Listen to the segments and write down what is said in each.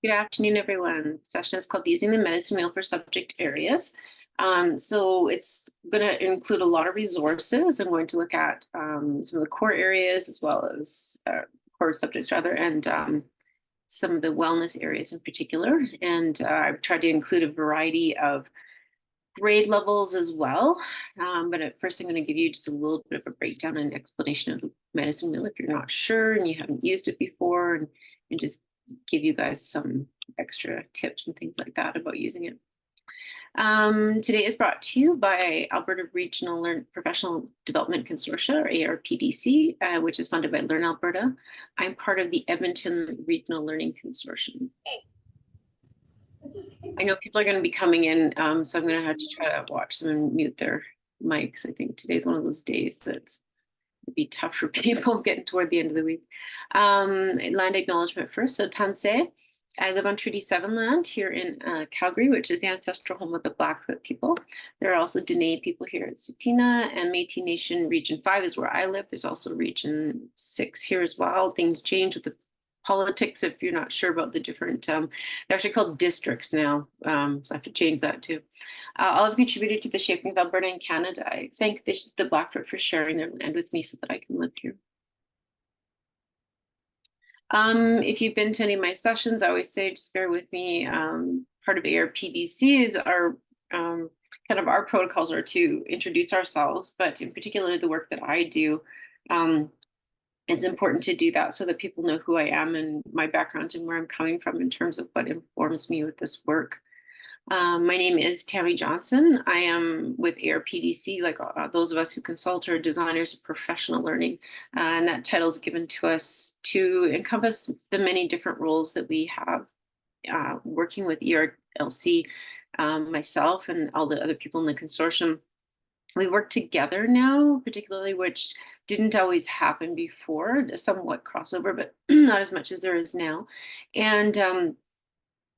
Good afternoon, everyone. The session is called Using the Medicine Wheel for Subject Areas. So it's going to include a lot of resources. I'm going to look at some of the core areas as well as core subjects rather, and some of the wellness areas in particular. And I've tried to include a variety of grade levels as well. But at first I'm going to give you just a little bit of a breakdown and explanation of the medicine wheel if you're not sure and you haven't used it before, and just give you guys some extra tips and things like that about using it. Today is brought to you by Alberta Regional Professional Development Consortia, or ARPDC, which is funded by Learn Alberta. I'm part of the Edmonton Regional Learning Consortium. I know people are going to be coming in, so I'm going to have to try to watch them and mute their mics. I think today's one of those days that's be tough for people getting toward the end of the week. Land acknowledgement first. So Tansei, I live on Treaty 7 land here in Calgary, which is the ancestral home of the Blackfoot people. There are also Dene people here at Tsuut'ina, and Métis Nation Region 5 is where I live. There's also Region 6 here as well. Things change with the politics if you're not sure about the different, they're actually called districts now, so I have to change that too. All have contributed to the shaping of Alberta and Canada. I thank the Blackfoot for sharing their land with me so that I can live here. If you've been to any of my sessions, I always say just bear with me. Part of ARPDC are kind of our protocols are to introduce ourselves, but in particular the work that I do, it's important to do that so that people know who I am and my background and where I'm coming from in terms of what informs me with this work. My name is Tammy Johnson. I am with ARPDC, like those of us who consult are designers of professional learning. And that title is given to us to encompass the many different roles that we have working with ERLC, myself and all the other people in the consortium. We work together now, particularly, which didn't always happen before, somewhat crossover, but not as much as there is now. And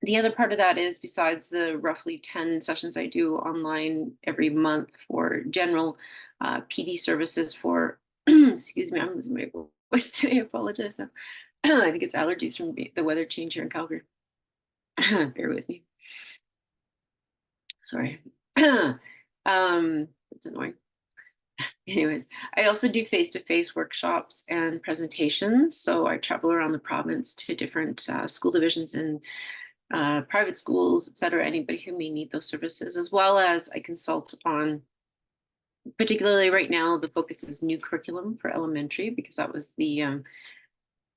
the other part of that is, besides the roughly 10 sessions I do online every month for general PD services for, excuse me, I'm losing my voice today, I apologize. I think it's allergies from the weather change here in Calgary. Bear with me. Sorry. It's annoying. Anyways, I also do face-to-face workshops and presentations. So I travel around the province to different school divisions and private schools, et cetera, anybody who may need those services, as well as I consult on, particularly right now, the focus is new curriculum for elementary, because that was the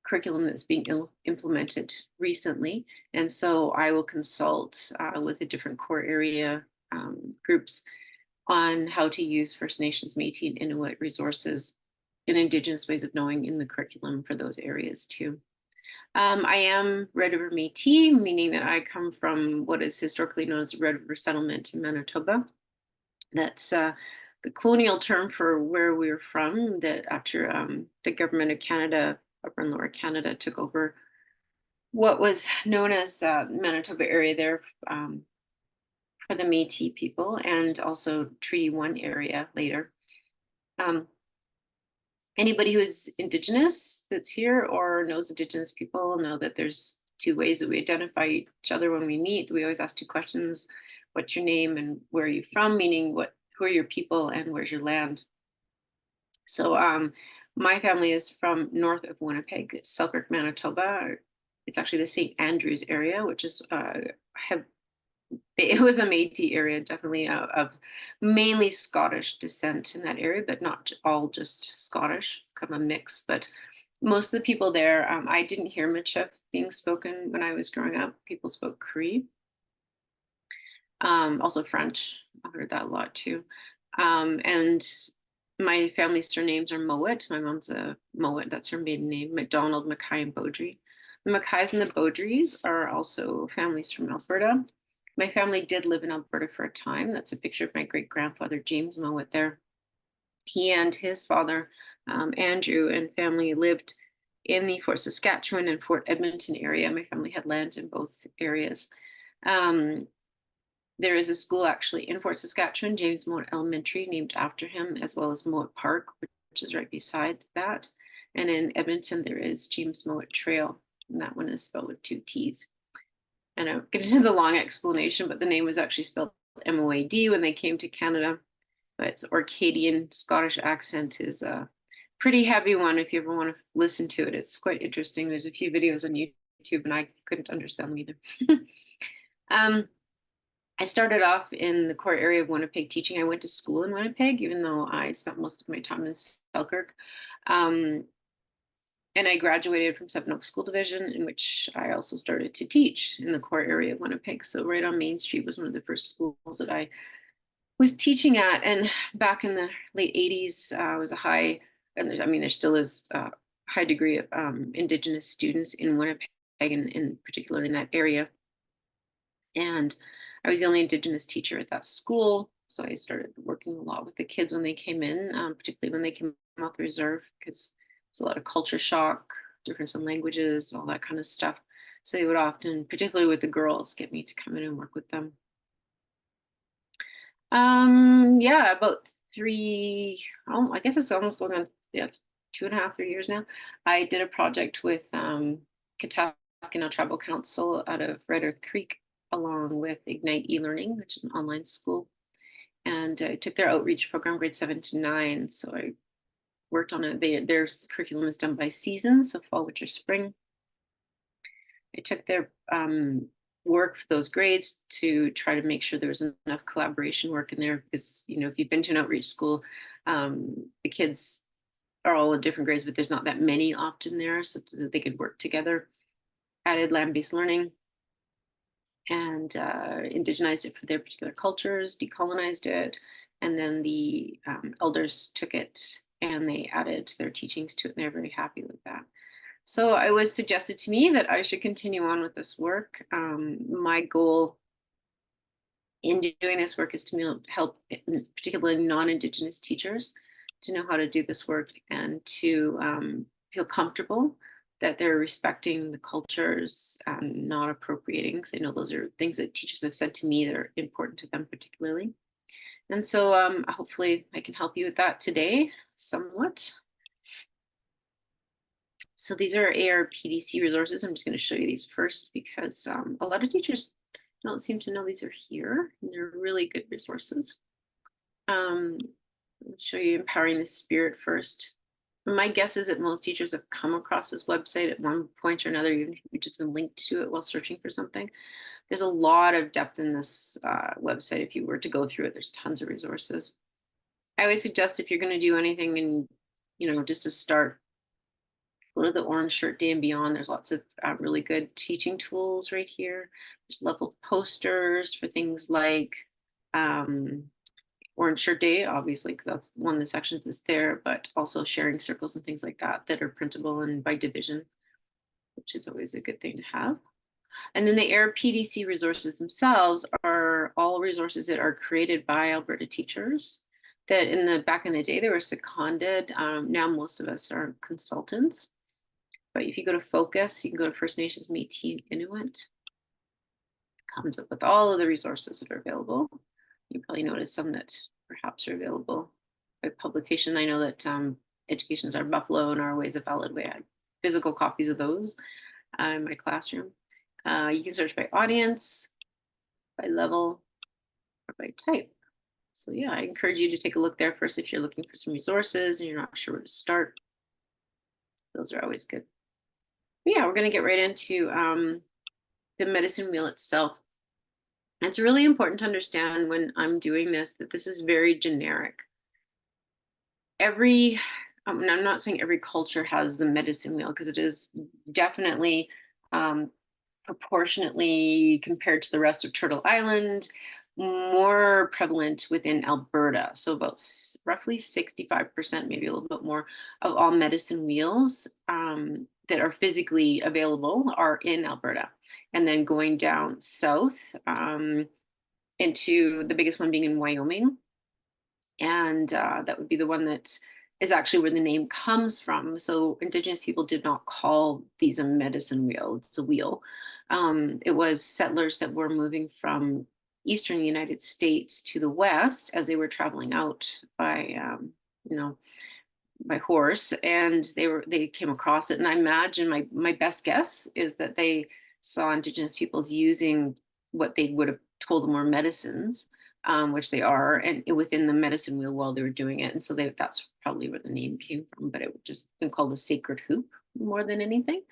curriculum that's being implemented recently. And so I will consult with the different core area groups on how to use First Nations, Métis, and Inuit resources and Indigenous ways of knowing in the curriculum for those areas too. I am Red River Métis, meaning that I come from what is historically known as the Red River Settlement in Manitoba. That's the colonial term for where we're from, that after the government of Canada, Upper and Lower Canada, took over what was known as Manitoba area there for the Métis people, and also Treaty 1 area later. Anybody who is Indigenous that's here or knows Indigenous people know that there's two ways that we identify each other when we meet. We always ask two questions: what's your name and where are you from? Meaning who are your people and where's your land? So my family is from north of Winnipeg, Selkirk, Manitoba. It's actually the St. Andrews area, which is it was a Métis area, definitely of mainly Scottish descent in that area, but not all just Scottish, kind of a mix. But most of the people there, I didn't hear Michif being spoken when I was growing up. People spoke Cree. Also French, I heard that a lot too. And my family's surnames are Mowat. My mom's a Mowat, that's her maiden name, McDonald, Mackay, and Beaudry. The Mackays and the Beaudrys are also families from Alberta. My family did live in Alberta for a time. That's a picture of my great-grandfather, James Mowat there. He and his father, Andrew, and family lived in the Fort Saskatchewan and Fort Edmonton area. My family had land in both areas. There is a school actually in Fort Saskatchewan, James Mowat Elementary, named after him, as well as Mowat Park, which is right beside that. And in Edmonton, there is James Mowat Trail, and that one is spelled with 2 T's. And I'll get into the long explanation, but the name was actually spelled Moad when they came to Canada. But its Orcadian Scottish accent is a pretty heavy one. If you ever want to listen to it, it's quite interesting. There's a few videos on YouTube, and I couldn't understand them either. I started off in the core area of Winnipeg teaching. I went to school in Winnipeg, even though I spent most of my time in Selkirk. And I graduated from Seven Oaks School Division, in which I also started to teach in the core area of Winnipeg. So right on Main Street was one of the first schools that I was teaching at. And back in the late 80s, was a high, and I mean, there still is a high degree of Indigenous students in Winnipeg, and in particular in that area. And I was the only Indigenous teacher at that school. So I started working a lot with the kids when they came in, particularly when they came off the reserve, because there's a lot of culture shock, difference in languages, all that kind of stuff. So they would often, particularly with the girls, get me to come in and work with them. Yeah, about I guess it's almost going on, yeah, 2.5, 3 years now. I did a project with Kataskanau Tribal Council out of Red Earth Creek, along with Ignite eLearning, which is an online school. And I took their outreach program, grade 7 to 9. So I worked on it. Their curriculum is done by seasons, so fall, winter, spring. I took their work for those grades to try to make sure there was enough collaboration work in there, because, you know, if you've been to an outreach school, the kids are all in different grades, but there's not that many often there, so that they could work together. Added land-based learning and indigenized it for their particular cultures, decolonized it, and then the elders took it and they added their teachings to it, and they're very happy with that. So it was suggested to me that I should continue on with this work. My goal in doing this work is to help particularly non-Indigenous teachers to know how to do this work, and to feel comfortable that they're respecting the cultures and not appropriating, because I know those are things that teachers have said to me that are important to them particularly. And so hopefully I can help you with that today somewhat. So these are ARPDC resources. I'm just going to show you these first, because a lot of teachers don't seem to know these are here, and they're really good resources. I'll show you Empowering the Spirit first. My guess is that most teachers have come across this website at one point or another, even if you've just been linked to it while searching for something. There's a lot of depth in this website. If you were to go through it, there's tons of resources. I always suggest, if you're going to do anything, and just to start, go to the Orange Shirt Day and beyond. There's lots of really good teaching tools right here. There's leveled posters for things like Orange Shirt Day, obviously, because that's one of the sections is there, but also sharing circles and things like that that are printable and by division, which is always a good thing to have. And then the AirPDC resources themselves are all resources that are created by Alberta teachers that back in the day, they were seconded. Now most of us are consultants. But if you go to Focus, you can go to First Nations, Métis, and Inuit. It comes up with all of the resources that are available. You probably notice some that perhaps are available by publication. I know that Education's Our Buffalo and Our Ways of Valid Way. I had physical copies of those in my classroom. You can search by audience, by level, or by type. So yeah, I encourage you to take a look there first if you're looking for some resources and you're not sure where to start. Those are always good. But yeah, we're going to get right into the medicine wheel itself. It's really important to understand when I'm doing this that this is very generic. I'm not saying every culture has the medicine wheel, because it is definitely proportionately, compared to the rest of Turtle Island, more prevalent within Alberta. So about roughly 65%, maybe a little bit more, of all medicine wheels that are physically available are in Alberta. And then going down south into the biggest one being in Wyoming. And that would be the one that is actually where the name comes from. So Indigenous people did not call these a medicine wheel, it's a wheel. It was settlers that were moving from eastern United States to the west as they were traveling out by, by horse, and they came across it. And I imagine my best guess is that they saw Indigenous peoples using what they would have told them were medicines, which they are, and within the medicine wheel while they were doing it. And so that's probably where the name came from, but it would just been called a sacred hoop more than anything.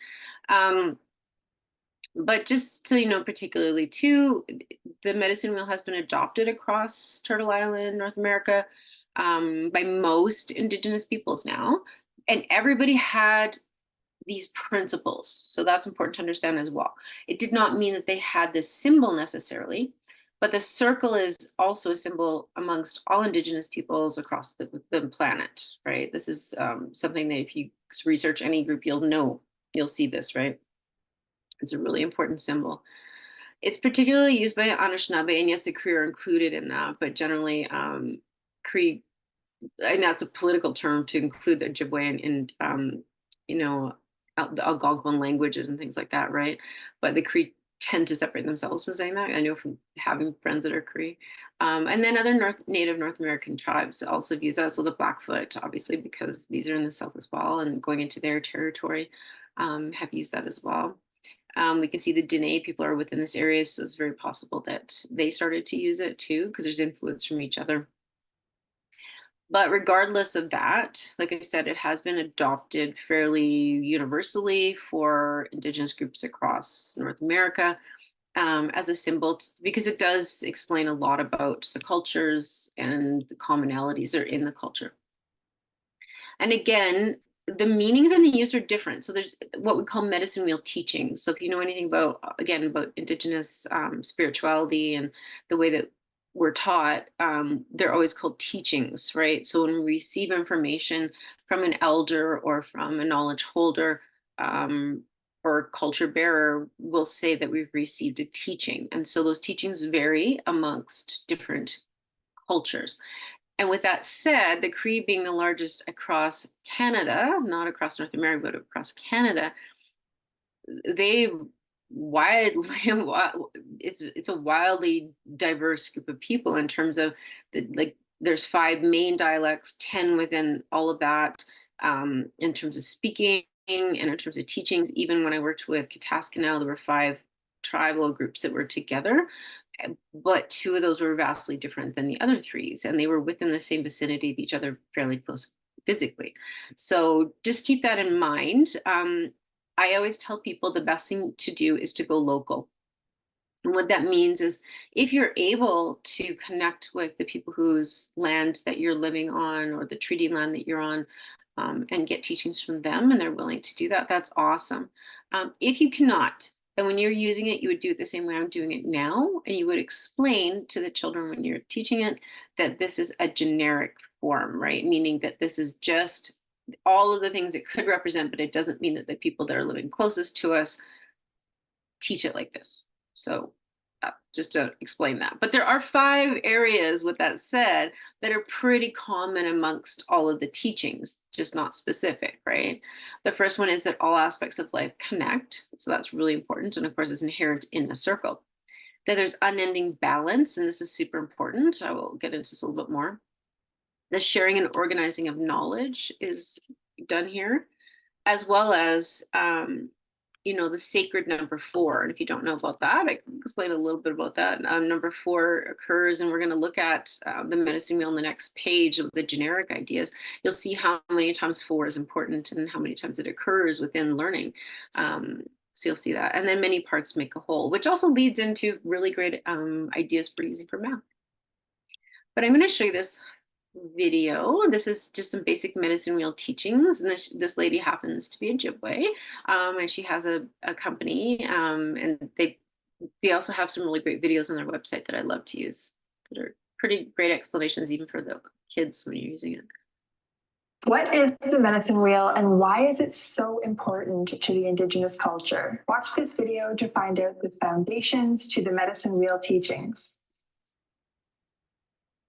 Um, but just so you know, particularly too, the medicine wheel has been adopted across Turtle Island, North America, by most Indigenous peoples now. And everybody had these principles. So that's important to understand as well. It did not mean that they had this symbol necessarily, but the circle is also a symbol amongst all Indigenous peoples across the planet, right? This is something that if you research any group, you'll see this, right? It's a really important symbol. It's particularly used by Anishinaabe, and yes, the Cree are included in that, but generally, Cree, and that's a political term to include the Ojibwe and you know, the Algonquin languages and things like that, right? But the Cree tend to separate themselves from saying that. I know from having friends that are Cree. And then other Native North American tribes also use that. So the Blackfoot, obviously, because these are in the South as well and going into their territory, have used that as well. We can see the Dene people are within this area, so it's very possible that they started to use it too, because there's influence from each other. But regardless of that, like I said, it has been adopted fairly universally for Indigenous groups across North America, as a symbol, because it does explain a lot about the cultures and the commonalities that are in the culture. And again, the meanings and the use are different. So there's what we call medicine wheel teachings. So if you know anything about, again, about Indigenous spirituality and the way that we're taught, they're always called teachings, right? So when we receive information from an elder or from a knowledge holder, or culture bearer, we'll say that we've received a teaching. And so those teachings vary amongst different cultures. And with that said, the Cree being the largest across Canada, not across North America, but across Canada, they widely it's a wildly diverse group of people in terms of like there's 5 main dialects, 10 within all of that, in terms of speaking and in terms of teachings. Even when I worked with Kataskanel, there were 5 tribal groups that were together, but 2 of those were vastly different than the other 3, and they were within the same vicinity of each other, fairly close physically. So just keep that in mind. I always tell people the best thing to do is to go local. And what that means is if you're able to connect with the people whose land that you're living on or the treaty land that you're on, and get teachings from them and they're willing to do that, that's awesome. If you cannot, then when you're using it, you would do it the same way I'm doing it now. And you would explain to the children when you're teaching it that this is a generic form, right? Meaning that this is just all of the things it could represent, but it doesn't mean that the people that are living closest to us teach it like this. So just to explain that. But there are 5 areas, with that said, that are pretty common amongst all of the teachings, just not specific, right? The first one is that all aspects of life connect. So that's really important. And of course, it's inherent in the circle. That there's unending balance, and this is super important. I will get into this a little bit more. The sharing and organizing of knowledge is done here, as well as the sacred number 4. And if you don't know about that, I can explain a little bit about that. Number 4 occurs, and we're going to look at the medicine wheel on the next page of the generic ideas. You'll see how many times 4 is important and how many times it occurs within learning. So you'll see that. And then many parts make a whole, which also leads into really great ideas for using for math. But I'm going to show you this video. This is just some basic medicine wheel teachings, and this lady happens to be a Ojibwe, and she has a company, and they also have some really great videos on their website that I love to use that are pretty great explanations even for the kids when you're using it. What is the medicine wheel and why is it so important to the Indigenous culture? Watch this video to find out the foundations to the medicine wheel teachings.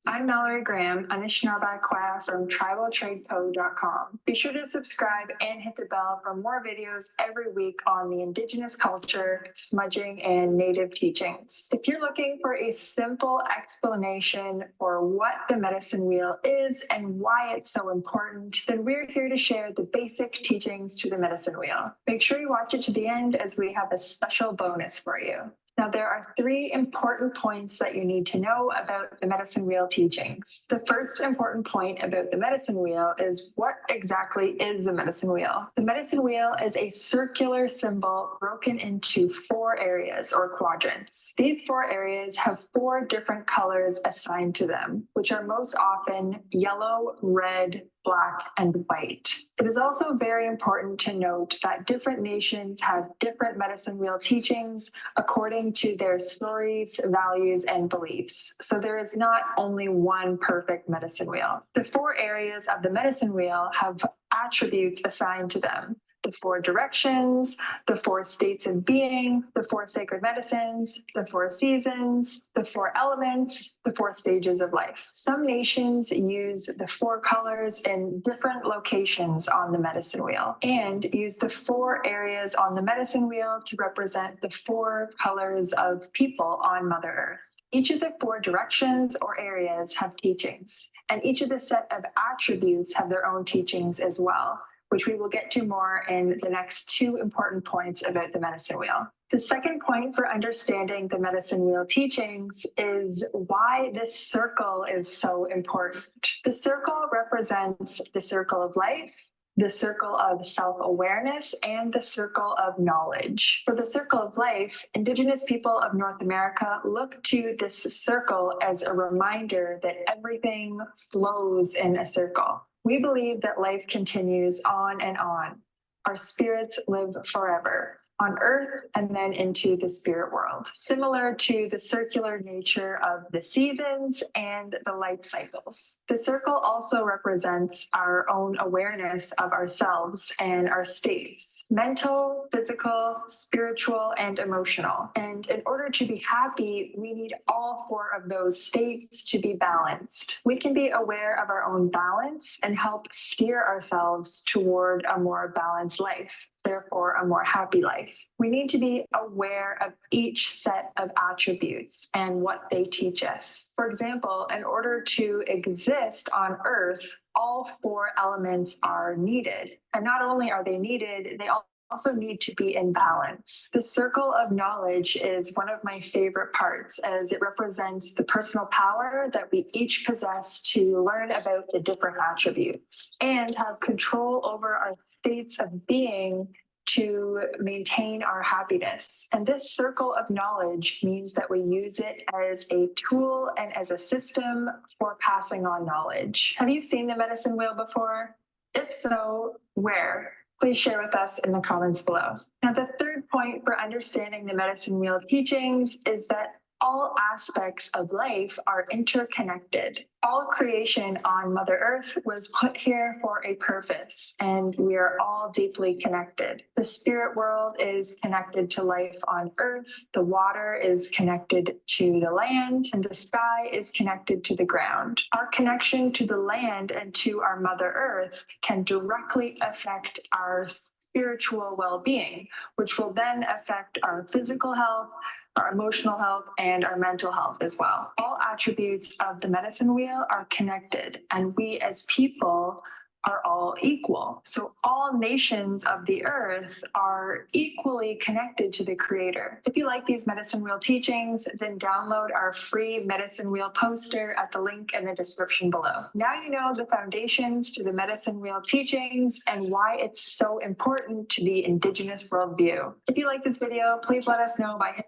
I'm Mallory Graham, Anishinaabe from tribaltradeco.com. Be sure to subscribe and hit the bell for more videos every week on the Indigenous culture, smudging, and Native teachings. If you're looking for a simple explanation for what the medicine wheel is and why it's so important, then we're here to share the basic teachings to the medicine wheel. Make sure you watch it to the end as we have a special bonus for you. Now, there are 3 important points that you need to know about the medicine wheel teachings. The first important point about the medicine wheel is what exactly is the medicine wheel? The medicine wheel is a circular symbol broken into 4 areas or quadrants. These 4 areas have 4 different colors assigned to them, which are most often yellow, red, black, and white. It is also very important to note that different nations have different medicine wheel teachings according to their stories, values, and beliefs. So there is not only one perfect medicine wheel. The 4 areas of the medicine wheel have attributes assigned to them. The 4 directions, the 4 states of being, the 4 sacred medicines, the 4 seasons, the 4 elements, the 4 stages of life. Some nations use the 4 colors in different locations on the medicine wheel and use the 4 areas on the medicine wheel to represent the 4 colors of people on Mother Earth. Each of the 4 directions or areas have teachings, and each of the set of attributes have their own teachings as well, which we will get to more in the next 2 important points about the medicine wheel. The second point for understanding the medicine wheel teachings is why this circle is so important. The circle represents the circle of life, the circle of self-awareness, and the circle of knowledge. For the circle of life, Indigenous people of North America look to this circle as a reminder that everything flows in a circle. We believe that life continues on and on. Our spirits live forever on earth and then into the spirit world, similar to the circular nature of the seasons and the life cycles. The circle also represents our own awareness of ourselves and our states, mental, physical, spiritual, and emotional. And in order to be happy, we need all 4 of those states to be balanced. We can be aware of our own balance and help steer ourselves toward a more balanced life, therefore a more happy life. We need to be aware of each set of attributes and what they teach us. For example, in order to exist on Earth, all 4 elements are needed. And not only are they needed, they also need to be in balance. The circle of knowledge is one of my favorite parts, as it represents the personal power that we each possess to learn about the different attributes and have control over our states of being to maintain our happiness. And this circle of knowledge means that we use it as a tool and as a system for passing on knowledge. Have you seen the medicine wheel before? If so, where? Please share with us in the comments below. Now, the third point for understanding the medicine wheel teachings is that all aspects of life are interconnected. All creation on Mother Earth was put here for a purpose, and we are all deeply connected. The spirit world is connected to life on Earth, the water is connected to the land, and the sky is connected to the ground. Our connection to the land and to our Mother Earth can directly affect our spiritual well-being, which will then affect our physical health, our emotional health, and our mental health as well. All attributes of the medicine wheel are connected, and we as people are all equal. So all nations of the earth are equally connected to the creator. If you like these medicine wheel teachings, then download our free medicine wheel poster at the link in the description below. Now you know the foundations to the medicine wheel teachings and why it's so important to the Indigenous worldview. If you like this video, please let us know by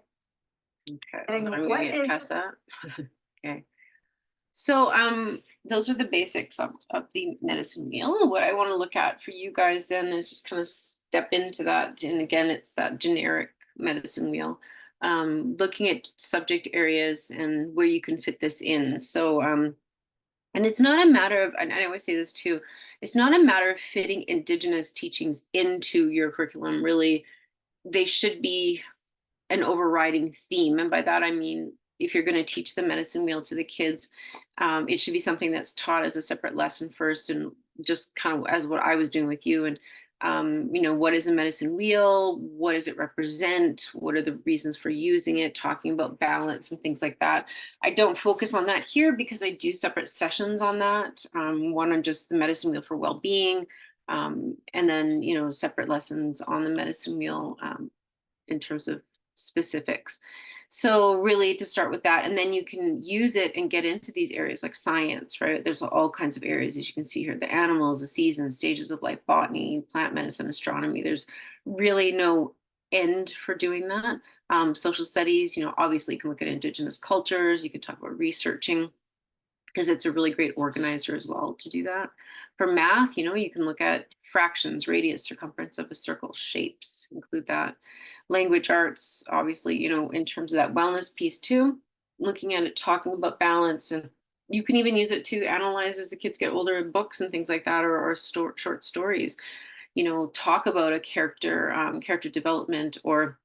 Okay, hitting so I'm what gonna get is past that. Okay. So those are the basics of the medicine wheel. What I want to look at for you guys then is just kind of step into that. And again, it's that generic medicine wheel. Looking at subject areas and where you can fit this in. So and it's not a matter of, and I always say this too, it's not a matter of fitting Indigenous teachings into your curriculum. Really, they should be an overriding theme. And by that, I mean, if you're going to teach the medicine wheel to the kids, it should be something that's taught as a separate lesson first, and just kind of as what I was doing with you. And what is a medicine wheel? What does it represent? What are the reasons for using it? Talking about balance and things like that. I don't focus on that here because I do separate sessions on that. One on just the medicine wheel for well-being, and then separate lessons on the medicine wheel in terms of specifics. So really to start with that, and then you can use it and get into these areas like science, right? There's all kinds of areas, as you can see here, the animals, the seasons, stages of life, botany, plant medicine, astronomy. There's really no end for doing that. Social studies, obviously you can look at indigenous cultures, you can talk about researching, because it's a really great organizer as well to do that. For math, you can look at fractions, radius, circumference of a circle, shapes, include that. Language arts, obviously, in terms of that wellness piece too, looking at it, talking about balance. And you can even use it to analyze as the kids get older, books and things like that, or short stories. Talk about a character development, or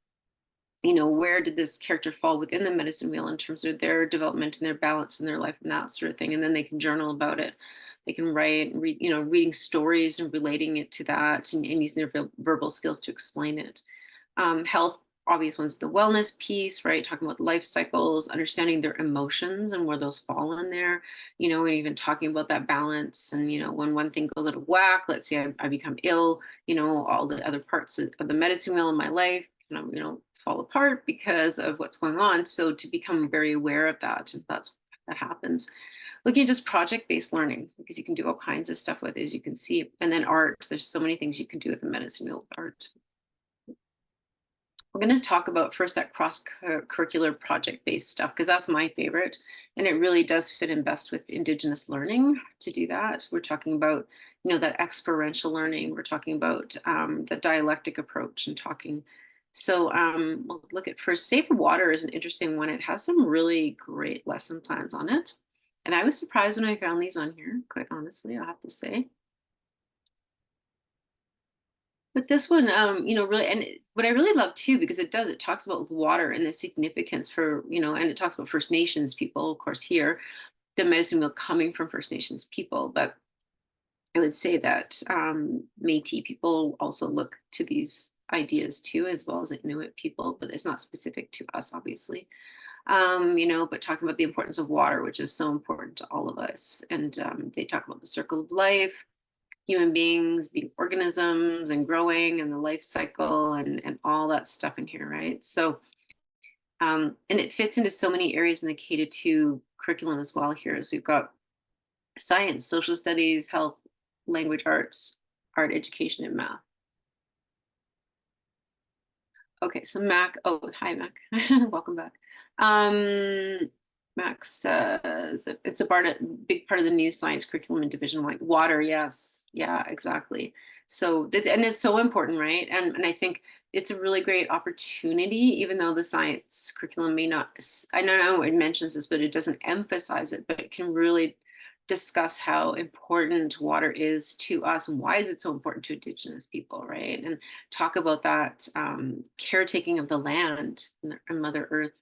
where did this character fall within the medicine wheel in terms of their development and their balance in their life and that sort of thing. And then they can journal about it. They can write and read, reading stories and relating it to that, and using their verbal skills to explain it. Health, obvious ones, the wellness piece, right? Talking about life cycles, understanding their emotions and where those fall in there, and even talking about that balance. And, when one thing goes out of whack, let's say I become ill, all the other parts of the medicine wheel in my life, fall apart because of what's going on. So to become very aware of that, and that happens. Looking at just project-based learning, because you can do all kinds of stuff with it, as you can see. And then art, there's so many things you can do with the medicine wheel with art. We're going to talk about first that cross-curricular project-based stuff, because that's my favorite. And it really does fit in best with Indigenous learning to do that. We're talking about, that experiential learning. We're talking about the dialectic approach and talking. So we'll look at first, Safe Water is an interesting one. It has some really great lesson plans on it. And I was surprised when I found these on here, quite honestly, I have to say. But this one, really, and what I really love too, because it talks about water and the significance for, and it talks about First Nations people, of course, here, the medicine wheel coming from First Nations people. But I would say that Métis people also look to these ideas too, as well as Inuit people, but it's not specific to us, obviously. But talking about the importance of water, which is so important to all of us. And they talk about the circle of life, human beings being organisms and growing, and the life cycle, and all that stuff in here, right? So and it fits into so many areas in the K-2 curriculum as well here. As we've got science, social studies, health, language arts, art education, and math. Okay, so Mac, oh, hi Mac, welcome back. Max says it's big part of the new science curriculum in Division 1. Water, yes, yeah, exactly. So, and it's so important, right? And I think it's a really great opportunity, even though the science curriculum may not, I don't know it mentions this, but it doesn't emphasize it, but it can really discuss how important water is to us and why is it so important to Indigenous people, right? And talk about that caretaking of the land and Mother Earth,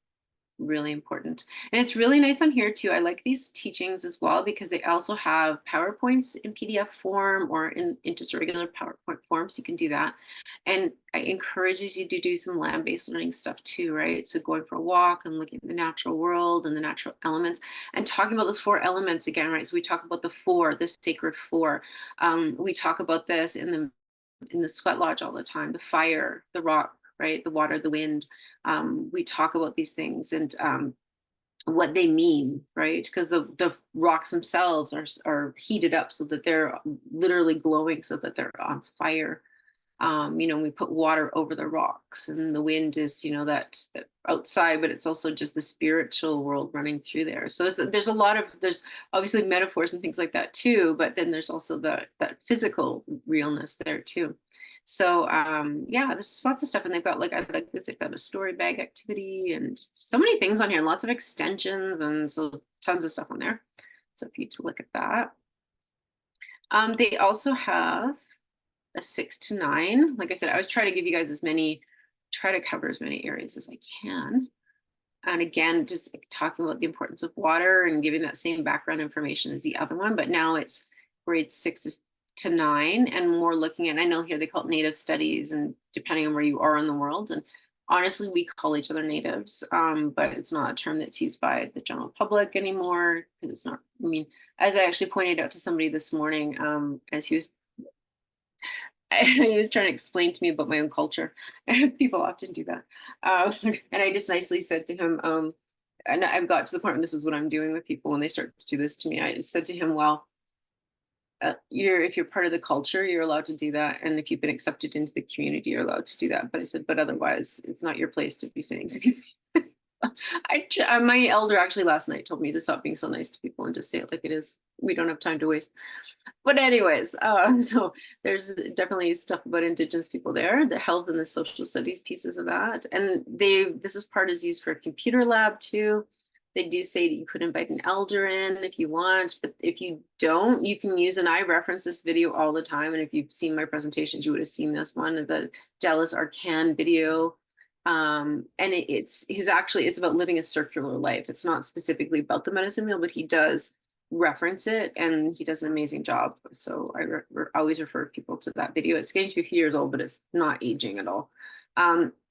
really important. And it's really nice on here too. I like these teachings as well because they also have PowerPoints in PDF form or in just a regular PowerPoint form, so you can do that. And I encourage you to do some land-based learning stuff too, right? So going for a walk and looking at the natural world and the natural elements and talking about those 4 elements again, right? So we talk about the sacred 4. We talk about this in the sweat lodge all the time, the fire, the rock, right? The water, the wind. We talk about these things and what they mean, right? Because the rocks themselves are heated up so that they're literally glowing, so that they're on fire. We put water over the rocks, and the wind is, that outside, but it's also just the spiritual world running through there. So there's obviously metaphors and things like that too, but then there's also that physical realness there too. So yeah, there's lots of stuff, and they've got I like this. They've got a story bag activity, and just so many things on here, and lots of extensions, and so tons of stuff on there. So for you to look at that. They also have a 6 to 9. Like I said, I always try to give you guys try to cover as many areas as I can. And again, just talking about the importance of water and giving that same background information as the other one, but now it's grades 6 to 9 and more looking at, I know here they call it native studies and depending on where you are in the world. And honestly, we call each other natives, but it's not a term that's used by the general public anymore because it's not, I mean, as I actually pointed out to somebody this morning, as he was he was trying to explain to me about my own culture. People often do that. And I just nicely said to him, and I've got to the point where this is what I'm doing with people when they start to do this to me. I just said to him, well, if you're part of the culture, you're allowed to do that. And if you've been accepted into the community, you're allowed to do that. But I said, but otherwise, it's not your place to be saying things. My elder actually last night told me to stop being so nice to people and just say it like it is. We don't have time to waste. But anyways, so there's definitely stuff about Indigenous people there, the health and the social studies pieces of that. And this is part is used for a computer lab too. They do say that you could invite an elder in if you want, but if you don't, you can use, and I reference this video all the time. And if you've seen my presentations, you would have seen this one, the Dallas Arcan video. And it's about living a circular life. It's not specifically about the medicine wheel, but he does reference it and he does an amazing job. So I always refer people to that video. It's getting to be a few years old, but it's not aging at all.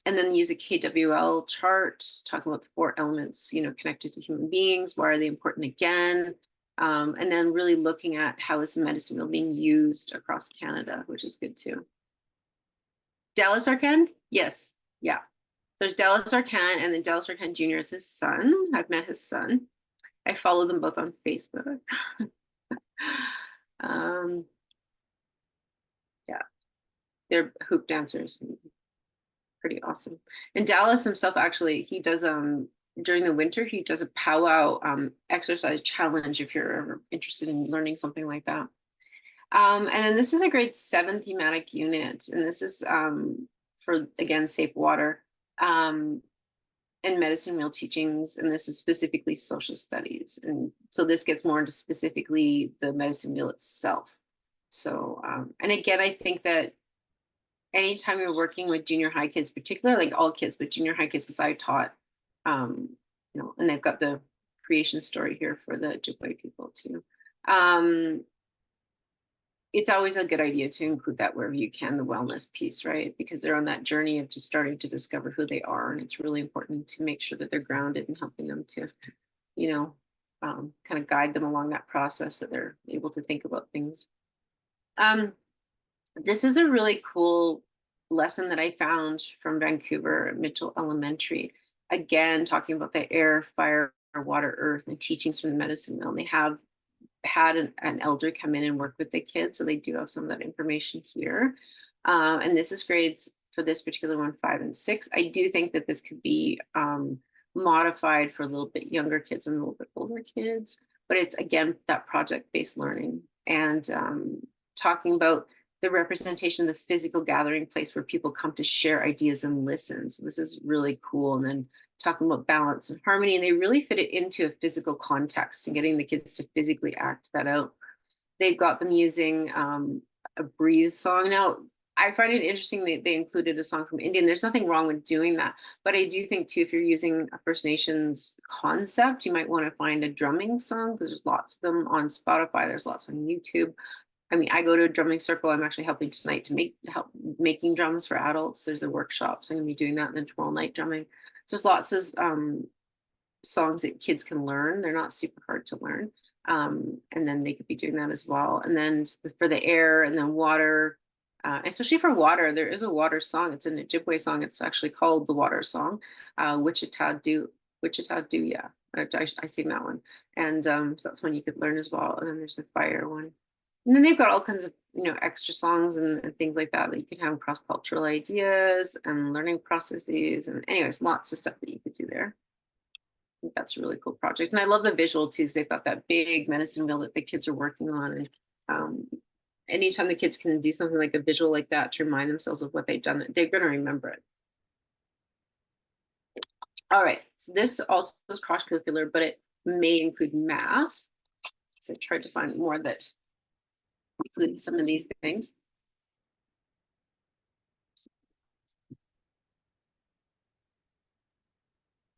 And then use a KWL chart, talking about the 4 elements, connected to human beings. Why are they important again? And then really looking at how is the medicine wheel being used across Canada, which is good too. Dallas Arcan? Yes. Yeah. There's Dallas Arcan, and then Dallas Arcan Jr. is his son. I've met his son. I follow them both on Facebook. Yeah, they're hoop dancers. Pretty awesome. And Dallas himself, actually, he does during the winter, he does a powwow exercise challenge if you're ever interested in learning something like that. And then this is a grade 7 thematic unit, and this is for, again, safe water. And medicine wheel teachings, and this is specifically social studies. And so this gets more into specifically the medicine wheel itself. So, and again, I think that anytime you're working with junior high kids, particularly like all kids, but junior high kids, because I taught, and they've got the creation story here for the Ojibwe people too. It's always a good idea to include that wherever you can, the wellness piece, right? Because they're on that journey of just starting to discover who they are. And it's really important to make sure that they're grounded and helping them to, kind of guide them along that process, that they're able to think about things. This is a really cool lesson that I found from Vancouver at Mitchell Elementary. Again, talking about the air, fire, water, earth, and teachings from the medicine wheel. And they have had an elder come in and work with the kids, so they do have some of that information here. And this is grades for this particular one, 5 and 6. I do think that this could be modified for a little bit younger kids and a little bit older kids, but it's again that project-based learning and talking about the representation of the physical gathering place where people come to share ideas and listen. So this is really cool. And then talking about balance and harmony, and they really fit it into a physical context and getting the kids to physically act that out. They've got them using a breathe song. Now, I find it interesting that they included a song from India, and there's nothing wrong with doing that. But I do think too, if you're using a First Nations concept, you might want to find a drumming song because there's lots of them on Spotify. There's lots on YouTube. I mean, I go to a drumming circle. I'm actually helping tonight to help making drums for adults. There's a workshop, so I'm gonna be doing that, and then tomorrow night drumming. So there's lots of songs that kids can learn. They're not super hard to learn. And then they could be doing that as well. And then for the air and then water, especially for water, there is a water song. It's an Ojibwe song. It's actually called the Water Song, Wichita Do, yeah. I sing that one. And so that's one you could learn as well. And then there's a fire one. And then they've got all kinds of, extra songs and things like that you can have cross-cultural ideas and learning processes. And anyways, lots of stuff that you could do there. I think that's a really cool project. And I love the visual too, because they've got that big medicine wheel that the kids are working on. And anytime the kids can do something like a visual like that to remind themselves of what they've done, they're going to remember it. All right, so this also is cross-curricular, but it may include math. So I tried to find more that included some of these things.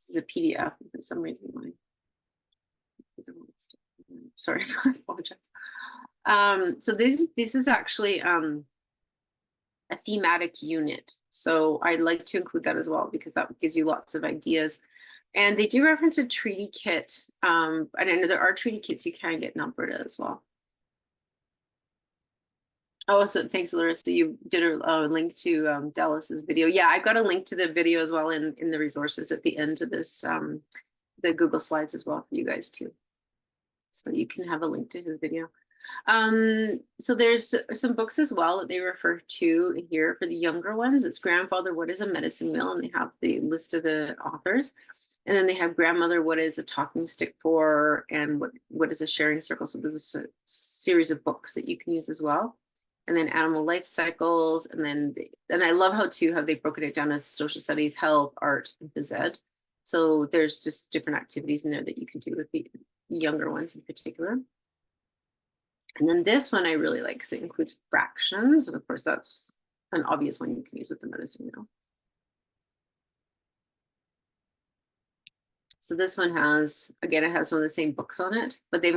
This is a PDF for some reason. Sorry, I apologize. So this is actually a thematic unit. So I like to include that as well because that gives you lots of ideas. And they do reference a treaty kit. And I know there are treaty kits you can get in Alberta as well. Oh, so thanks, Larissa. You did a link to Dallas's video. Yeah, I've got a link to the video as well in the resources at the end of this, the Google Slides as well for you guys too. So you can have a link to his video. So there's some books as well that they refer to here for the younger ones. It's Grandfather, What is a Medicine Wheel? And they have the list of the authors. And then they have Grandmother, What is a Talking Stick for? And what is a Sharing Circle? So there's a series of books that you can use as well. And then Animal Life Cycles. And then, and I love how they've broken it down as social studies, health, art, and phys ed. So there's just different activities in there that you can do with the younger ones in particular. And then this one I really like because it includes fractions. And of course, that's an obvious one you can use with the medicine wheel. So this one has, again, it has some of the same books on it, but they've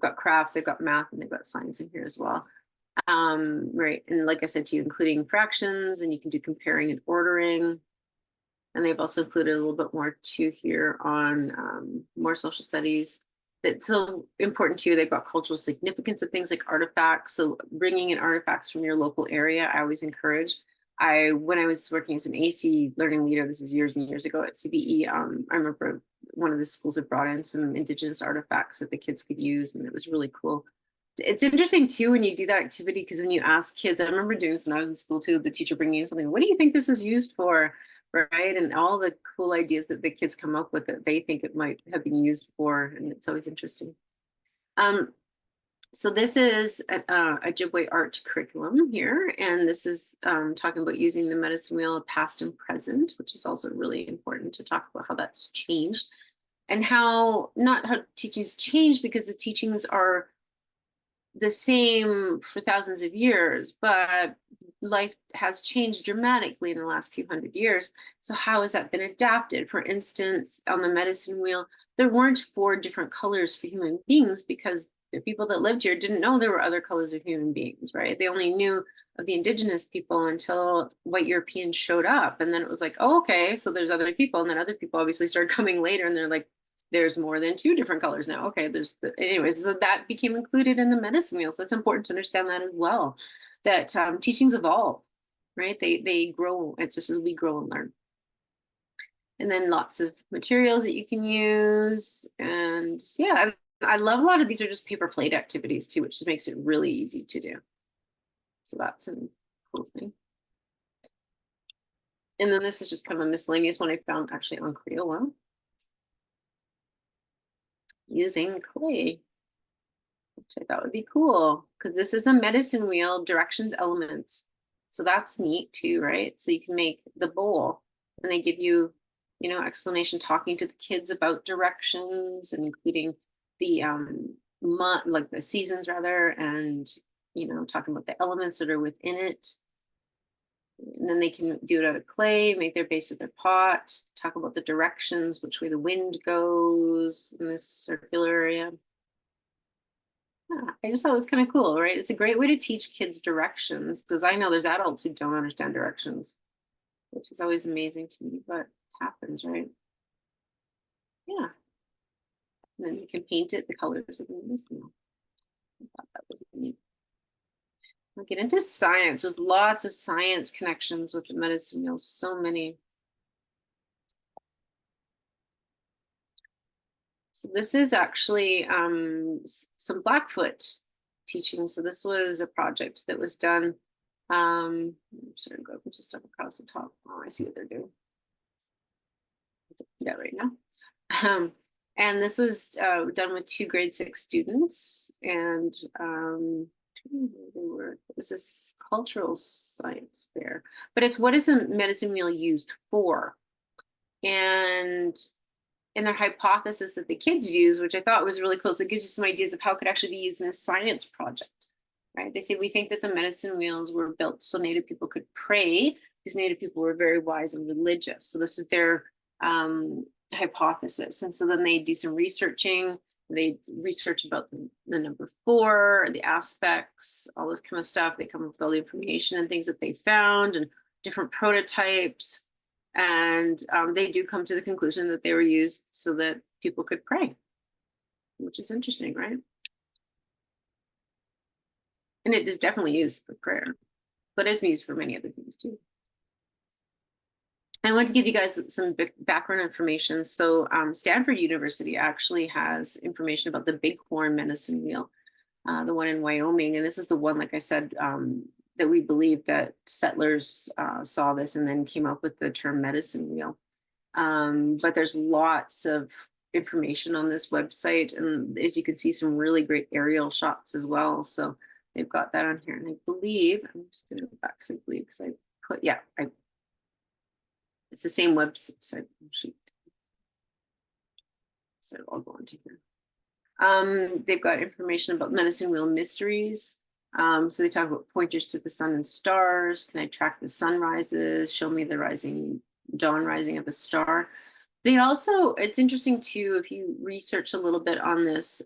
got crafts, they've got math, and they've got science in here as well. Right, and like I said to you, including fractions, and you can do comparing and ordering. And they've also included a little bit more too here on more social studies. That's so important too. They've got cultural significance of things like artifacts. So bringing in artifacts from your local area, I always encourage. When I was working as an AC learning leader, this is years and years ago at CBE, I remember one of the schools had brought in some Indigenous artifacts that the kids could use, and it was really cool. It's interesting too when you do that activity, because when you ask kids, I remember doing this when I was in school too, the teacher bringing in something, what do you think this is used for? Right, and all the cool ideas that the kids come up with that they think it might have been used for, and it's always interesting. So this is a Ojibwe art curriculum here, and this is talking about using the medicine wheel past and present, which is also really important to talk about how that's changed, and not how teachings change, because the teachings are the same for thousands of years, but life has changed dramatically in the last few hundred years. So how has that been adapted? For instance, on the medicine wheel, there weren't 4 different colors for human beings because the people that lived here didn't know there were other colors of human beings, right? They only knew of the indigenous people until white Europeans showed up. And then it was like, oh, okay, so there's other people. And then other people obviously started coming later, and they're like, there's more than 2 different colors now. Okay, anyways, so that became included in the medicine wheel. So it's important to understand that as well, that teachings evolve, right? They grow. It's just as we grow and learn. And then lots of materials that you can use. And yeah, I love a lot of these are just paper plate activities too, which just makes it really easy to do. So that's a cool thing. And then this is just kind of a miscellaneous one I found actually on Crayola. Using clay, which I thought would be cool, because this is a medicine wheel, directions, elements. So that's neat too, right? So you can make the bowl, and they give you, explanation, talking to the kids about directions, and including the like the seasons rather, and talking about the elements that are within it. And then they can do it out of clay, make their base of their pot, talk about the directions, which way the wind goes in this circular area. Yeah, I just thought it was kind of cool, right? It's a great way to teach kids directions, because I know there's adults who don't understand directions, which is always amazing to me, but it happens, right? Yeah. And then you can paint it the colors of the medicine. I thought that was neat. We'll get into science. There's lots of science connections with the medicine wheel, so many. So this is actually some Blackfoot teaching. So this was a project that was done. I'm sorry, go up stuff across the top. Oh, I see what they're doing. Yeah, right now. And this was done with 2 grade 6 students, and it was this cultural science fair. But it's, what is a medicine wheel used for? And their hypothesis that the kids use, which I thought was really cool, so it gives you some ideas of how it could actually be used in a science project, right? They say, we think that the medicine wheels were built so Native people could pray, because Native people were very wise and religious. So this is their hypothesis. And so then they do some researching. They research about the number 4, the aspects, all this kind of stuff. They come up with all the information and things that they found and different prototypes. And they do come to the conclusion that they were used so that people could pray, which is interesting, right? And it is definitely used for prayer, but it's used for many other things too. I want to give you guys some background information. So Stanford University actually has information about the Bighorn medicine wheel, the one in Wyoming. And this is the one, like I said, that we believe that settlers saw this and then came up with the term medicine wheel. But there's lots of information on this website. And as you can see, some really great aerial shots as well. So they've got that on here. And I believe, I'm just going to go back because I believe, because I put, yeah, it's the same website. Shoot. So I'll go into here. They've got information about medicine wheel mysteries. So they talk about pointers to the sun and stars. Can I track the sunrises? Show me the dawn rising of a star. They also, it's interesting too, if you research a little bit on this,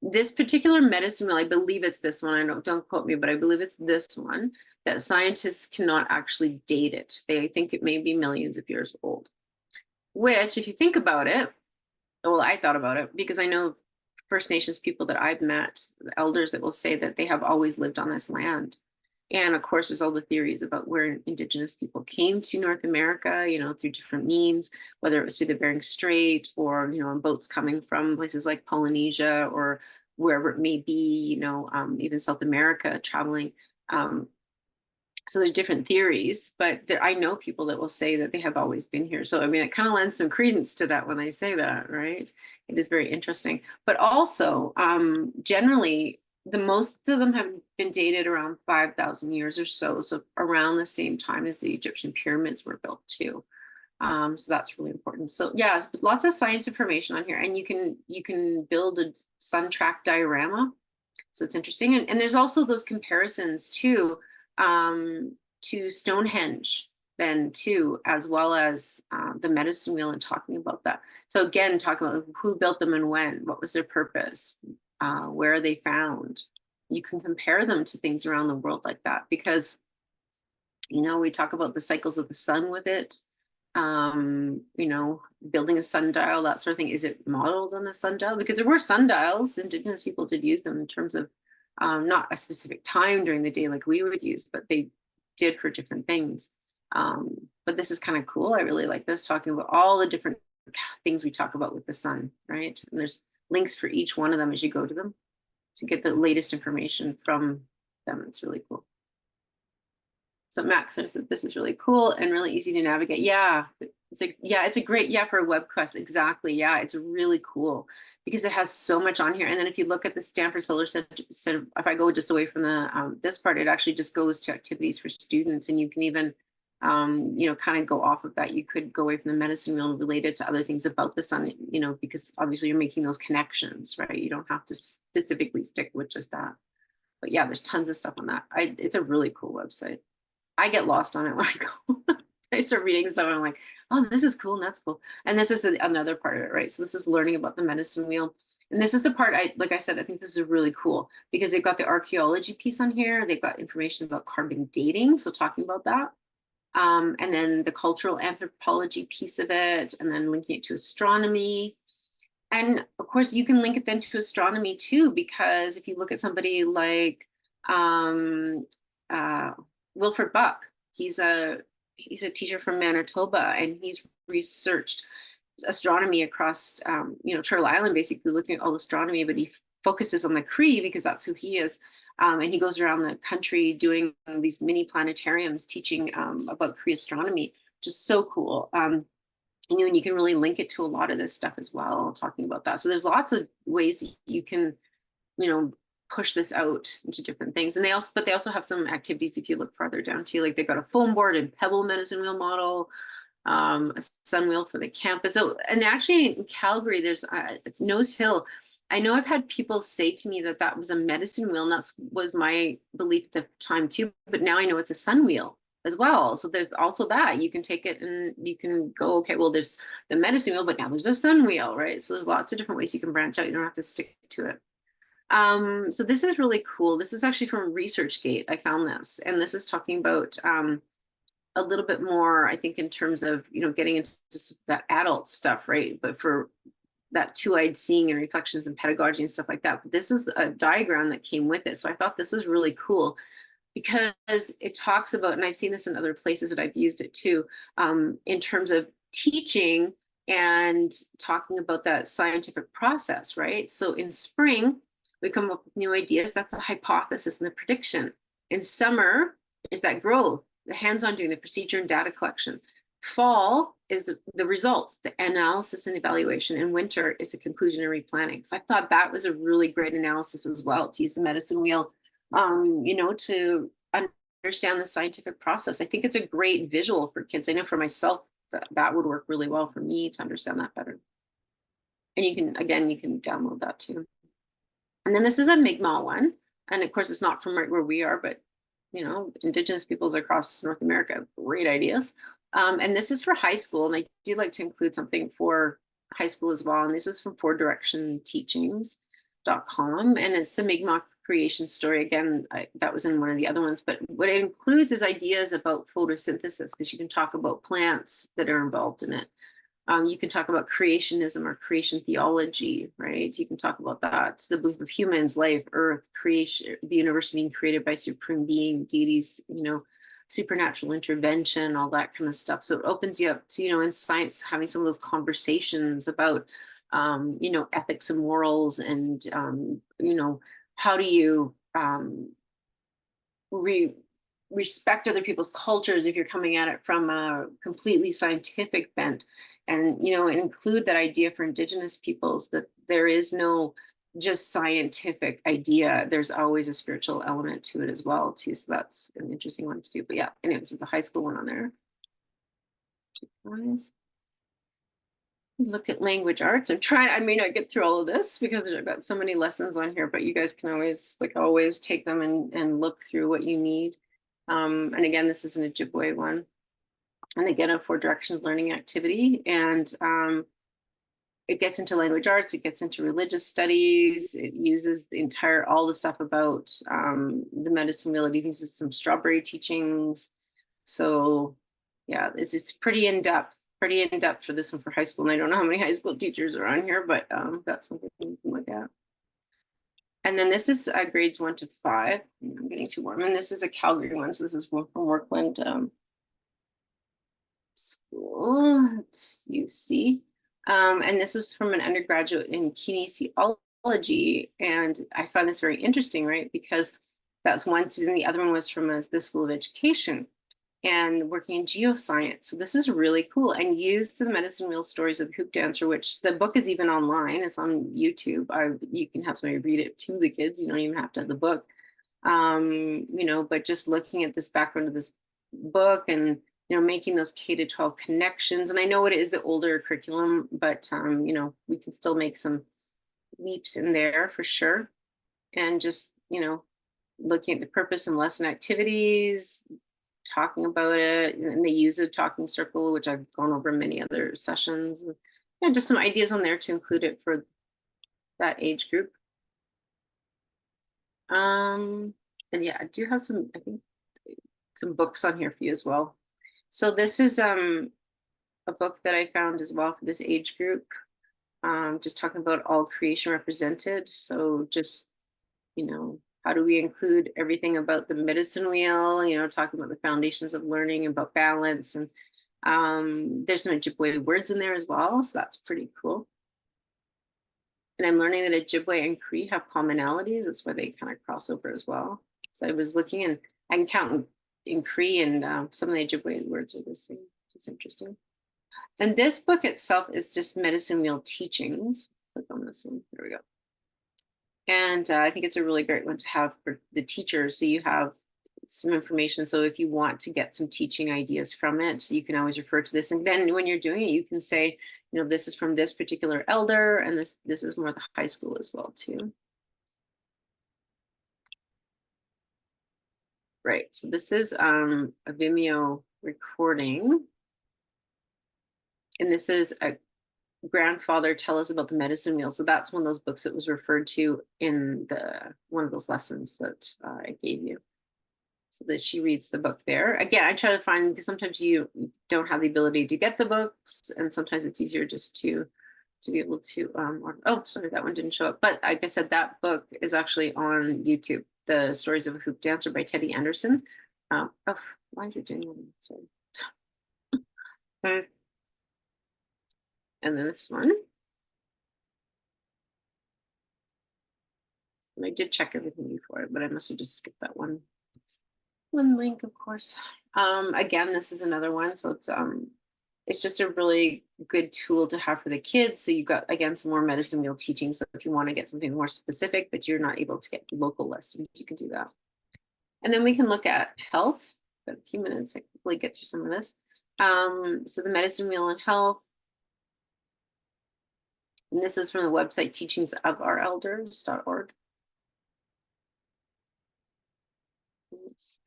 this particular medicine wheel, I believe it's this one. Don't quote me, but I believe it's this one, that scientists cannot actually date it. They think it may be millions of years old, which if you think about it, well, I thought about it because I know First Nations people that I've met, the elders that will say that they have always lived on this land. And of course, there's all the theories about where Indigenous people came to North America, through different means, whether it was through the Bering Strait or, on boats coming from places like Polynesia or wherever it may be, even South America traveling. So there's different theories, but I know people that will say that they have always been here. So, I mean, it kind of lends some credence to that when I say that, right? It is very interesting. But also, generally, the most of them have been dated around 5,000 years or so. So around the same time as the Egyptian pyramids were built too. So that's really important. So yeah, lots of science information on here, and you can build a sun track diorama. So it's interesting, and there's also those comparisons too, to Stonehenge then too, as well as the medicine wheel, and talking about that. So again, talking about who built them and when, what was their purpose, where are they found. You can compare them to things around the world like that because, we talk about the cycles of the sun with it. Building a sundial, that sort of thing. Is it modeled on a sundial? Because there were sundials, Indigenous people did use them in terms of not a specific time during the day like we would use, but they did for different things. But this is kind of cool. I really like this, talking about all the different things we talk about with the sun, right? And there's links for each one of them as you go to them to get the latest information from them. It's really cool. So Max said this is really cool and really easy to navigate. Yeah, it's a great, for a web quest. Exactly. Yeah, it's really cool because it has so much on here. And then if you look at the Stanford Solar Center, if I go just away from the this part, it actually just goes to activities for students, and you can even kind of go off of that. You could go away from the medicine wheel and relate it to other things about the sun, because obviously you're making those connections, right? You don't have to specifically stick with just that. But yeah, there's tons of stuff on that. It's a really cool website. I get lost on it when I go. I start reading stuff and I'm like, oh, this is cool and that's cool. And this is another part of it, right? So this is learning about the medicine wheel. And this is the part like I said, I think this is really cool because they've got the archaeology piece on here. They've got information about carbon dating. So talking about that. And then the cultural anthropology piece of it, and then linking it to astronomy. And of course, you can link it then to astronomy too, because if you look at somebody like Wilfred Buck, he's a teacher from Manitoba, and he's researched astronomy across Turtle Island, basically looking at all astronomy, but he focuses on the Cree because that's who he is. And he goes around the country doing these mini planetariums teaching about Cree astronomy, which is so cool. And you can really link it to a lot of this stuff as well, talking about that. So there's lots of ways you can, push this out into different things. And they also have some activities if you look farther down too, like they've got a foam board and pebble medicine wheel model, a sun wheel for the campus. So, and actually in Calgary, there's it's Nose Hill. I know I've had people say to me that was a medicine wheel, and that was my belief at the time too. But now I know it's a sun wheel. as well. So there's also that you can take it and you can go, okay, well, there's the medicine wheel, but now there's a sun wheel, right? So there's lots of different ways you can branch out. You don't have to stick to it. So this is really cool. This is actually from ResearchGate. I found this, and this is talking about a little bit more, I think, in terms of, getting into that adult stuff, right? But for that two-eyed seeing and reflections and pedagogy and stuff like that. But this is a diagram that came with it. So I thought this was really cool because it talks about, and I've seen this in other places that I've used it too, in terms of teaching and talking about that scientific process, right? So in spring, we come up with new ideas. That's a hypothesis and the prediction. In summer is that growth, the hands-on doing the procedure and data collection. Fall is the results, the analysis and evaluation, and winter is the conclusion and replanning. So I thought that was a really great analysis as well, to use the medicine wheel, to understand the scientific process. I think it's a great visual for kids. I know for myself that would work really well for me to understand that better. And you can download that too. And then this is a Mi'kmaq one. And of course, it's not from right where we are, but Indigenous peoples across North America have great ideas. And this is for high school. And I do like to include something for high school as well. And this is from fourdirectionteachings.com. And it's the Mi'kmaq creation story. Again, that was in one of the other ones. But what it includes is ideas about photosynthesis, because you can talk about plants that are involved in it. You can talk about creationism or creation theology, right? You can talk about that. The belief of humans, life, earth, creation, the universe being created by supreme being, deities, supernatural intervention, all that kind of stuff. So it opens you up to, in science, having some of those conversations about, ethics and morals and, how do you respect other people's cultures if you're coming at it from a completely scientific bent, and include that idea for Indigenous peoples that there is no just scientific idea. There's always a spiritual element to it as well too. So that's an interesting one to do. But yeah, anyways, there's a high school one on there. Nice. Look at language arts. I may not get through all of this because I've got so many lessons on here, but you guys can always take them and look through what you need. And again, this is an Ojibwe one. And again, a 4 directions learning activity. And it gets into language arts, it gets into religious studies, it uses all the stuff about the medicine wheel, it uses some strawberry teachings. So yeah, it's pretty in-depth for this one for high school. And I don't know how many high school teachers are on here, but that's something you can look at. And then this is grades 1 to 5. I'm getting too warm. And this is a Calgary one. So this is one from Workland School at UC. And this is from an undergraduate in kinesiology. And I found this very interesting, right? Because that's one student, the other one was from the School of Education and working in geoscience. So this is really cool, and used to the medicine wheel stories of the hoop dancer, which the book is even online. It's on YouTube. You can have somebody read it to the kids. You don't even have to have the book. But just looking at this background of this book and making those K-12 connections. And I know it is the older curriculum, but we can still make some leaps in there for sure. And just looking at the purpose and lesson activities, talking about it, and they use a talking circle, which I've gone over in many other sessions. And just some ideas on there to include it for that age group. And yeah, I do have some, I think, some books on here for you as well. So this is a book that I found as well for this age group. Just talking about all creation represented. So just, how do we include everything about the medicine wheel, talking about the foundations of learning, about balance. And there's some Ojibwe words in there as well. So that's pretty cool. And I'm learning that Ojibwe and Cree have commonalities. That's where they kind of cross over as well. So I was looking, and I can count in Cree, and some of the Ojibwe words are the same, which is interesting. And this book itself is just medicine wheel teachings. Click on this one. There we go. And I think it's a really great one to have for the teachers. So you have some information. So if you want to get some teaching ideas from it, you can always refer to this. And then when you're doing it, you can say, this is from this particular elder, and this is more the high school as well too. Right, so this is a Vimeo recording. And this is a grandfather tell us about the medicine wheel. So that's one of those books that was referred to in the one of those lessons that I gave you. So that she reads the book there. Again, I try to find, because sometimes you don't have the ability to get the books, and sometimes it's easier just to be able to oh, sorry, that one didn't show up. But like I said, that book is actually on YouTube, The Stories of a Hoop Dancer by Teddy Anderson. Oh, why is it doing that? Sorry. Okay. And then this one. And I did check everything before, but I must have just skipped that one link, of course. Again, this is another one. So it's just a really good tool to have for the kids. So you've got, again, some more medicine wheel teaching. So if you want to get something more specific, but you're not able to get local lessons, you can do that. And then we can look at health. Got a few minutes, I can hopefully get through some of this. So the medicine wheel and health. And this is from the website teachingsofourElders.org.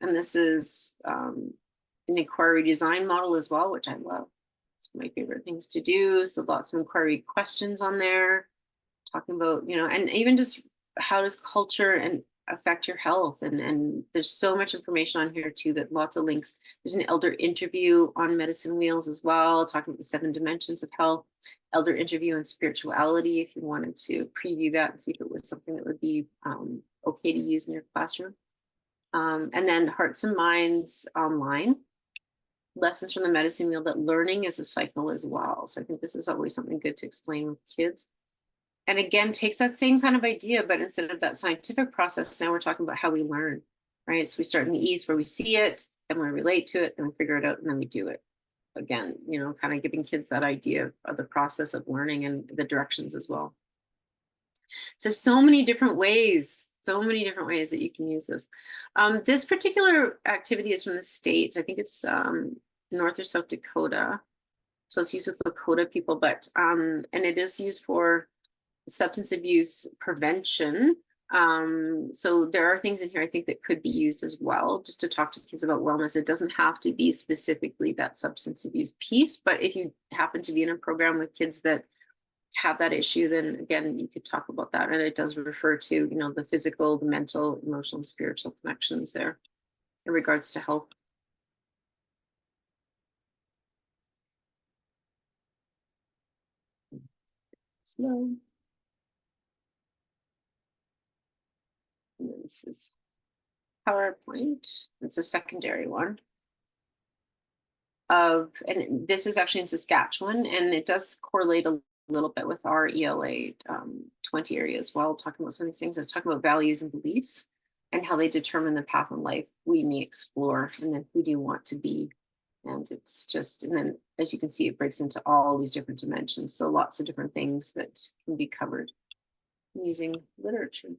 And this is an inquiry design model as well, which I love. It's my favorite things to do. So lots of inquiry questions on there, talking about, and even just how does culture and affect your health. And there's so much information on here too, that lots of links. There's an elder interview on medicine wheels as well, talking about the 7 dimensions of health, elder interview and spirituality, if you wanted to preview that and see if it was something that would be okay to use in your classroom. And then Hearts and Minds Online, lessons from the medicine wheel, that learning is a cycle as well. So I think this is always something good to explain with kids. And again, takes that same kind of idea, but instead of that scientific process, now we're talking about how we learn, right? So we start in the East where we see it, then we relate to it, then we figure it out, and then we do it. Again, kind of giving kids that idea of the process of learning and the directions as well. So many different ways that you can use this. This particular activity is from the States. I think it's North or South Dakota. So it's used with Lakota people, but and it is used for substance abuse prevention. So there are things in here I think that could be used as well, just to talk to kids about wellness. It doesn't have to be specifically that substance abuse piece, but if you happen to be in a program with kids that have that issue, then again, you could talk about that. And it does refer to, the physical, the mental, emotional, spiritual connections there in regards to health. Slow. And then this is PowerPoint. It's a secondary one. And this is actually in Saskatchewan, and it does correlate a little bit with our ELA 20 area as well, talking about some of these things. I was talking about values and beliefs and how they determine the path in life we may explore, and then who do you want to be. And it's just, and then as you can see, it breaks into all these different dimensions. So lots of different things that can be covered using literature.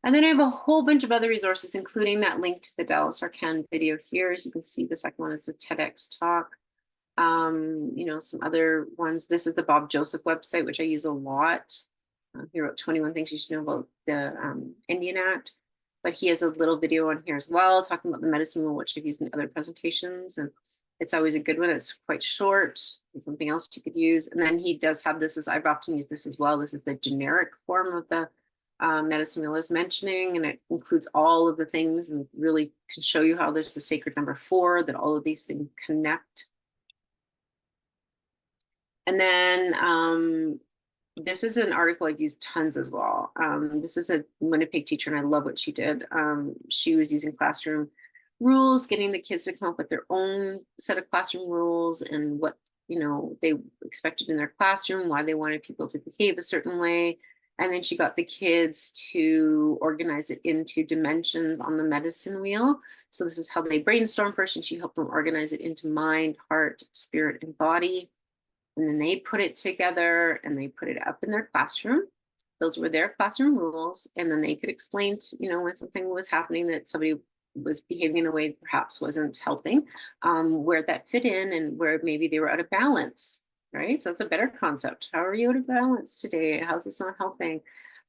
And then I have a whole bunch of other resources, including that link to the Dallas Arcan video here. As you can see, the second one is a TEDx talk. Some other ones. This is the Bob Joseph website, which I use a lot. He wrote 21 things you should know about the Indian Act, but he has a little video on here as well, talking about the medicine wheel, which I've used in other presentations. And it's always a good one. It's quite short, something else you could use. And then he does have this, I've often used this as well. This is the generic form of the medicine wheel is mentioning, and it includes all of the things and really can show you how there's the sacred number 4, that all of these things connect. And then this is an article I've used tons as well. This is a Winnipeg teacher, and I love what she did. She was using classroom rules, getting the kids to come up with their own set of classroom rules and what they expected in their classroom, why they wanted people to behave a certain way. And then she got the kids to organize it into dimensions on the medicine wheel. So this is how they brainstorm first, and she helped them organize it into mind, heart, spirit, and body. And then they put it together and they put it up in their classroom. Those were their classroom rules. And then they could explain, when something was happening, that somebody was behaving in a way that perhaps wasn't helping, where that fit in and where maybe they were out of balance, right? So that's a better concept. How are you out of balance today? How's this not helping?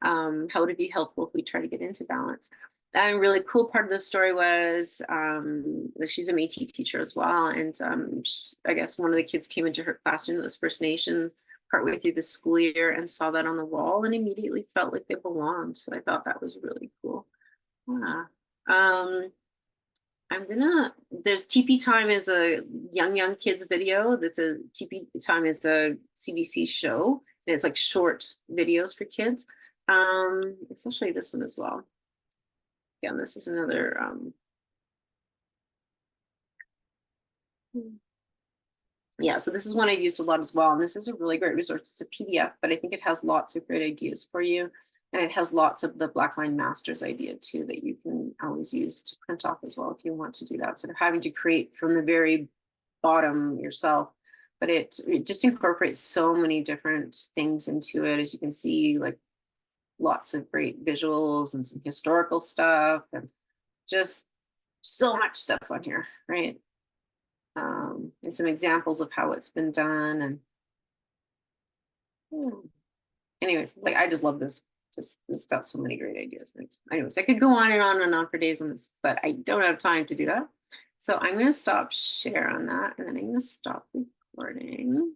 How would it be helpful if we try to get into balance? a really cool part of the story was like she's a Métis teacher as well, and I guess one of the kids came into her classroom that was First Nations partway through the school year and saw that on the wall and immediately felt like they belonged. So I thought that was really cool. Yeah. Um, there's TP Time is a young kids video. That's a TP Time is a CBC show. And it's like short videos for kids. Let's show you this one as well. Again, this is another yeah, so this is one I've used a lot as well. And this is a really great resource. It's a PDF, but I think it has lots of great ideas for you. And it has lots of the Black Line Masters idea too that you can always use to print off as well if you want to do that. Instead of having to create from the very bottom yourself. But it just incorporates so many different things into it. As you can see, like lots of great visuals and some historical stuff and just so much stuff on here, right? And some examples of how it's been done. And yeah. Anyways, like I just love this. Just it's got so many great ideas. Anyways, I could go on and on and on for days on this, but I don't have time to do that. So I'm going to stop share on that, and then I'm going to stop recording.